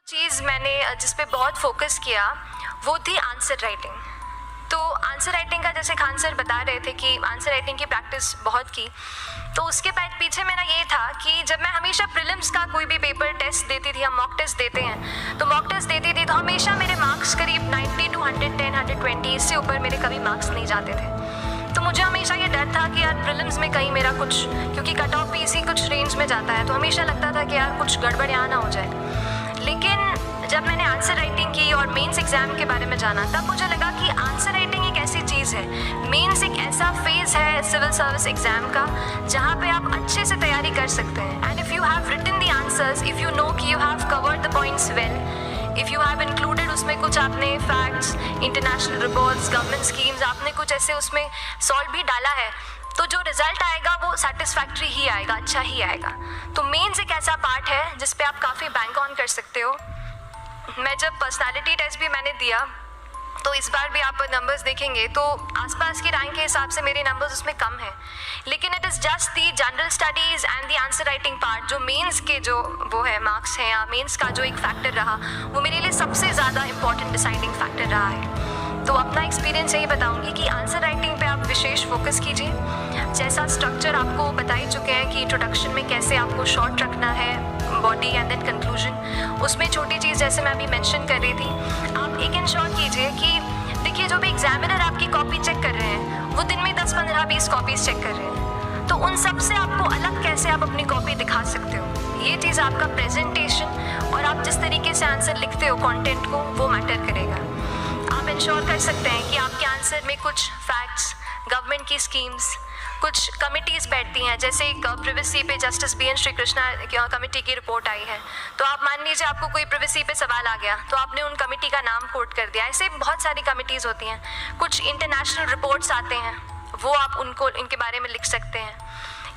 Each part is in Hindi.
चीज़ मैंने जिस पे बहुत फोकस किया वो थी आंसर राइटिंग। तो आंसर राइटिंग का जैसे खान सर बता रहे थे कि आंसर राइटिंग की प्रैक्टिस बहुत की, तो उसके पीछे मेरा ये था कि जब मैं हमेशा प्रीलिम्स का कोई भी पेपर टेस्ट देती थी, हम मॉक टेस्ट देते हैं, तो मॉक टेस्ट देती थी तो हमेशा मेरे मार्क्स करीब 90 to 110, 120 इससे ऊपर मेरे कभी मार्क्स नहीं जाते थे। तो मुझे हमेशा ये डर था कि यार प्रीलिम्स में कहीं मेरा कुछ, क्योंकि कट ऑफ भी इसी कुछ रेंज में जाता है, तो हमेशा लगता था कि यार कुछ गड़बड़ यहाँ ना हो जाए। लेकिन जब मैंने आंसर राइटिंग की और मेंस एग्ज़ाम के बारे में जाना, तब मुझे लगा कि आंसर राइटिंग एक ऐसी चीज़ है, मेंस एक ऐसा फेज़ है सिविल सर्विस एग्ज़ाम का जहाँ पे आप अच्छे से तैयारी कर सकते हैं। And if you have written the answers, if you know कि you have covered the points well, if you have included उसमें कुछ आपने facts, international reports, government schemes, आपने कुछ ऐसे उसमें सॉल्व भी डाला है, तो जो रिजल्ट आएगा वो सेटिस्फैक्ट्री ही आएगा, अच्छा ही आएगा। तो मेंस एक ऐसा पार्ट है जिस पे आप काफ़ी बैंक ऑन कर सकते हो। मैं जब पर्सनालिटी टेस्ट भी मैंने दिया, तो इस बार भी आप नंबर्स देखेंगे तो आसपास की रैंक के हिसाब से मेरे नंबर्स उसमें कम हैं, लेकिन it is just the general studies and the answer writing part, जो मेंस के जो वो है मार्क्स हैं या मेंस का जो एक फैक्टर रहा, वो मेरे लिए सबसे ज़्यादा इंपॉर्टेंट डिसाइडिंग फैक्टर रहा है। तो अपना एक्सपीरियंस यही बताऊंगी कि आंसर राइटिंग पे आप विशेष फोकस कीजिए। जैसा स्ट्रक्चर आपको बता ही चुके हैं कि इंट्रोडक्शन में कैसे आपको शॉर्ट रखना है, बॉडी एंड देन कंक्लूजन, उसमें छोटी चीज़ जैसे मैं अभी मेंशन कर रही थी, आप एक इंश्योर कीजिए कि देखिए जो भी एग्जामिनर आपकी कॉपी चेक कर रहे हैं वो दिन में 10, 15, 20 कॉपीज़ चेक कर रहे हैं, तो उन सब से आपको अलग कैसे आप अपनी कॉपी दिखा सकते हो, ये चीज़ आपका प्रेजेंटेशन और आप जिस तरीके से आंसर लिखते हो कंटेंट को, वो मैटर करेगा। आप इंश्योर कर सकते हैं कि आपके आंसर में कुछ फैक्ट्स, गवर्नमेंट की स्कीम्स, कुछ कमिटीज़ बैठती हैं, जैसे एक प्रिवेसी पे justice BN Shri Krishna committee की रिपोर्ट आई है, तो आप मान लीजिए आपको कोई प्रिवेसी पे सवाल आ गया तो आपने उन कमेटी का नाम कोट कर दिया। ऐसे बहुत सारी कमिटीज़ होती हैं। कुछ इंटरनेशनल रिपोर्ट्स आते हैं, वो आप इनके बारे में लिख सकते हैं।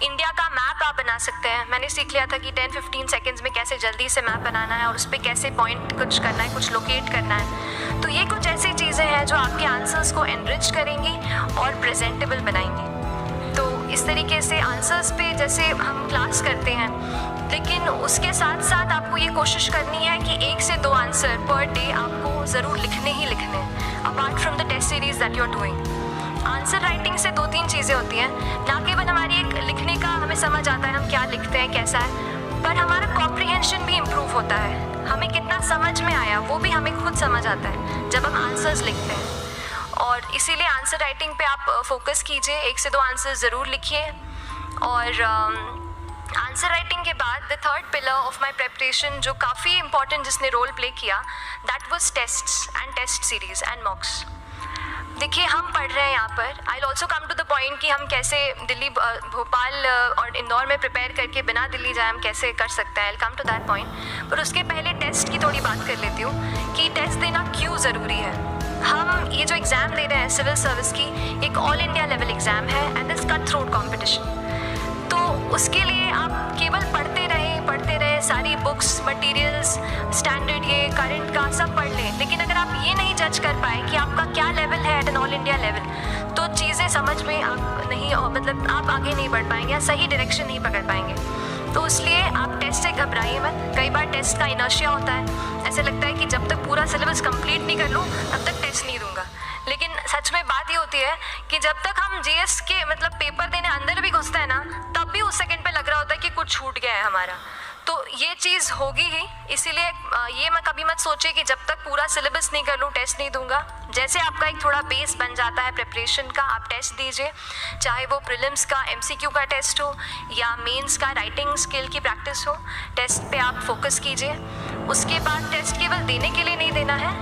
इंडिया का मैप आप बना सकते हैं। मैंने सीख लिया था कि 10-15 सेकेंड्स में कैसे जल्दी से मैप बनाना है और उस पर कैसे पॉइंट कुछ करना है, कुछ लोकेट करना है। तो ये कुछ ऐसी चीज़ें हैं जो आपके आंसर्स को एनरिच करेंगी और प्रेजेंटेबल बनाएंगी। तो इस तरीके से आंसर्स पे जैसे हम क्लास करते हैं, लेकिन उसके साथ साथ आपको ये कोशिश करनी है कि 1 से 2 आंसर पर डे आपको ज़रूर लिखने ही लिखने, apart from the test series that you are doing. Answer writing से 2-3 चीज़ें होती हैं, ना केवल हमारी एक लिखने का हमें समझ आता है हम क्या लिखते हैं कैसा है, पर हमारा कॉम्प्रिहेंशन भी इम्प्रूव होता है। हमें कितना समझ में आया वो भी हमें खुद समझ आता है जब हम आंसर्स लिखते हैं। और इसीलिए आंसर राइटिंग पे आप फोकस कीजिए, 1 से 2 आंसर ज़रूर लिखिए। और आंसर राइटिंग के बाद the third pillar of my preparation जो काफ़ी इंपॉर्टेंट जिसने रोल प्ले किया, that was tests and test series and mocks. देखिए हम पढ़ रहे हैं यहाँ पर, I also come to the point कि हम कैसे दिल्ली, भोपाल और इंदौर में प्रिपेयर करके बिना दिल्ली जाए हम कैसे कर सकते हैं, आई कम टू दैट पॉइंट। पर उसके पहले टेस्ट की थोड़ी बात कर लेती हूँ कि टेस्ट देना क्यों ज़रूरी है। हम ये जो एग्ज़ाम दे रहे हैं सिविल सर्विस की, एक ऑल इंडिया लेवल एग्ज़ाम है and this cut throat competition. तो उसके लिए आप केवल पढ़ते रहे सारी बुक्स, मटेरियल्स, स्टैंडर्ड ये करंट का सब पढ़ लें, लेकिन अगर आप ये नहीं जज कर पाए कि आपका क्या लेवल है at an all India level, तो चीज़ें समझ में आप नहीं, मतलब आप आगे नहीं बढ़ पाएंगे या सही डायरेक्शन नहीं पकड़ पाएंगे। तो इसलिए आप टेस्ट से घबराइए मत। कई बार टेस्ट का इनर्शिया होता है, ऐसे लगता है कि जब तक पूरा सिलेबस कंप्लीट नहीं कर लूँ तब तक टेस्ट नहीं दूंगा, लेकिन सच में बात ये होती है कि जब तक हम GS के मतलब पेपर देने अंदर भी घुसते हैं ना, तब भी उस सेकंड पे लग रहा होता है कि कुछ छूट गया है हमारा। तो ये चीज़ होगी ही, इसीलिए ये मैं कभी मत सोचिए कि जब तक पूरा सिलेबस नहीं कर लूँ टेस्ट नहीं दूंगा। जैसे आपका एक थोड़ा बेस बन जाता है प्रिपरेशन का, आप टेस्ट दीजिए, चाहे वो प्रीलिम्स का MCQ का टेस्ट हो या मेंस का राइटिंग स्किल की प्रैक्टिस हो, टेस्ट पे आप फोकस कीजिए। उसके बाद टेस्ट केवल देने के लिए नहीं देना है,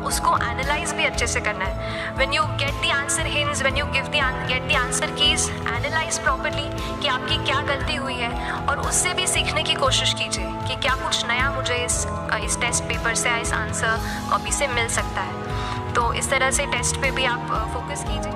उसको एनालाइज भी अच्छे से करना है। When you get the answer hints, when you get the answer keys, analyse properly कि आपकी क्या गलती हुई है और उससे भी सीखने की कोशिश कीजिए कि क्या कुछ नया मुझे इस टेस्ट पेपर से, इस आंसर कॉपी से मिल सकता है। तो इस तरह से टेस्ट पे भी आप फोकस कीजिए।